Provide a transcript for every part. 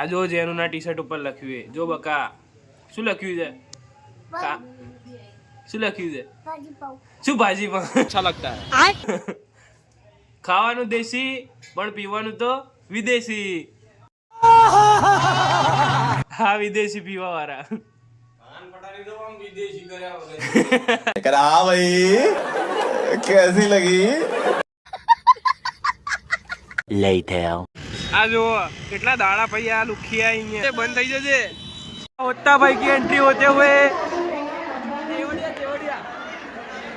આ જો જેનું ના ટી શર્ટ ઉપર લખ્યું છે, જો બકા શું લખ્યું છે? શું લખ્યું છે? શું ભાજી પાવ? અચ્છા લગતા હે. ખાવાનું દેશી પણ પીવાનું તો વિદેશી. હા વિદેશી પીવા વાળા. भाई कैसी लगी Later. આ જો કેટલા દાડા ભાઈ આ લુખિયા અહીંયા બંધ થઈ જશે. હોતા ભાઈ की एंट्री होते हुए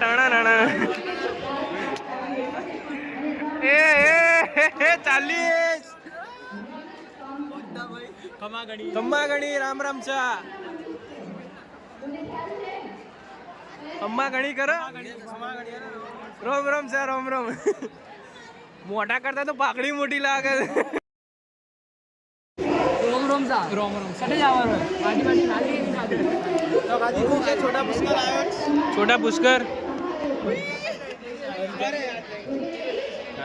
टाणा नाणा ए 40 खम्मा गणी राम राम चा खम्मा गणी कर रोम रोम चा रोम रोम મોટા કરતા તો પાકડી મોટી લાગે. રોમ રોમ सा रोम रोम કટે જવાનું પાટી પાટી નાલી ખાધે તો ગાજી કો કે છોટા પુષ્કર આવ્યો. છોટા પુષ્કર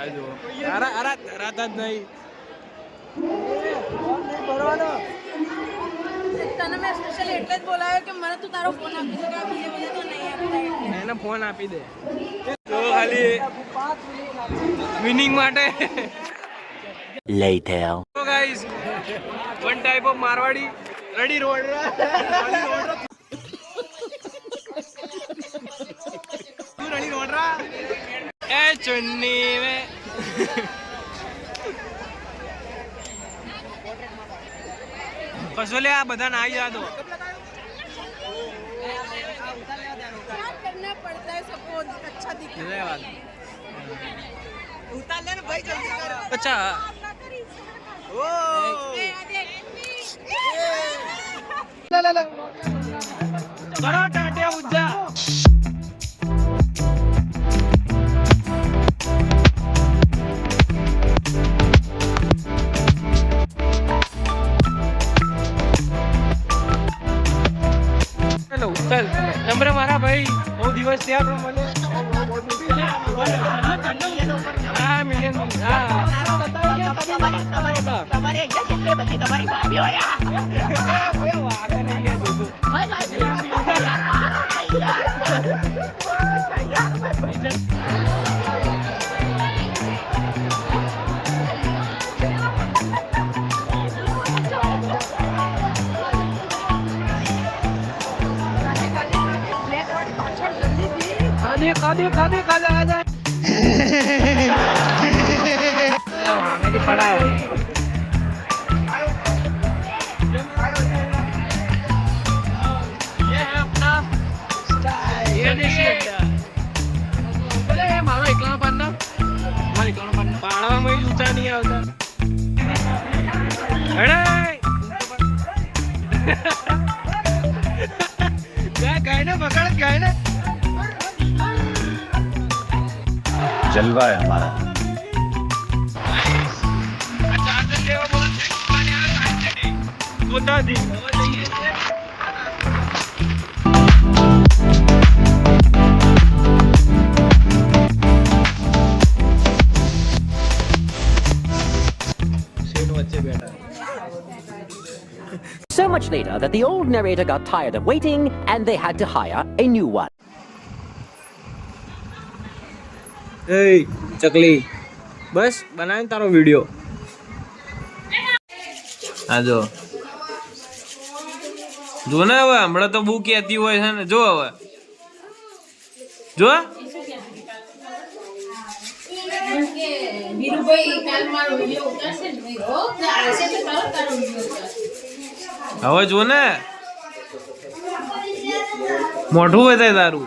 આ જો અરે અરે રાત જ નહીં ભરવાનો. તને મેં સ્પેશિયલી એટલે જ બોલાવ્યો કે મને તું તારો ફોન આપી દે કે આ બીજે બધે તો નહીં આપતા. એને ફોન આપી દે તો ખાલી વિનિંગ માટે. Later. So guys, one type of Marwadi ready road. तू ready road रा? ए चुन्नी में. कसोले आ बधा ना आई दो. करना पड़ता है सबको अच्छा दिखना. धन्यवाद. उतार ले भाई जल्दी कर. अच्छा. ओ. ला. करो टाटे उज्जा. हेलो चल नंबर मारा भाई बहुत दिवस से आप મને હા મિલિયન હા તમારે કેટલે બધી તમારી ભાભી હોય કોઈ વાગ નહીં હે દુદુ खादे खाजा आ जाए मेरी पड़ा है. ये है अपना स्टाइल. ये देखिए बोले मारो एकला पाना मारो एकला पाना पाड़ा में जूता नहीं आता. अरे क्या कहने पकड़ कहने जलवा है हमारा. बता दी So much later that the old narrator got tired of waiting and they had to hire a new one. Hey, ચકલી બસ બનાવી તારો વિડિયો. હા જો જો ને હવે હમણાં તો બહુ કહેતી હોય છે ને. જો હવે જો વીરુભાઈ કાલ મારો વિડિયો ઉતારશે ને વીરો આવશે તો તારો વિડિયો ઉતારશે. હવે જો ને મોઢું બતાય તારું.